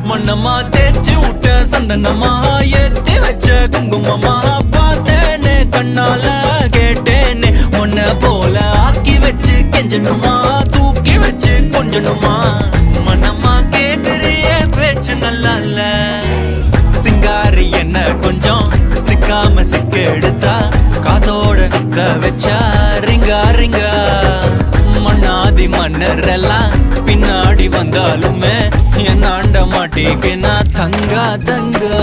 மண்ணம்மா தேய்ச்சி விட்ட சந்தனமா ஏத்தி வச்ச குங்குமமா பார்த்தேனே கண்ணால கேட்டேனே உன்ன போல ஆக்கி வச்சு கெஞ்சணுமா தூக்கி வச்சு கொஞ்சணுமா மண்ணம்மா கேக்குறிய பேச்சு நல்லா இல்ல சிங்காரி என்ன கொஞ்சம் சிக்காம சிக்க எடுத்தா காதோட சுத்த வச்சா ரிங்கா ரிங்கா மண்ணாதி மன்னர் எல்லாம் பின்னாடி வந்தாலுமே என் ஆண்ட மாட்டேக்கு நான் தங்கா தங்கா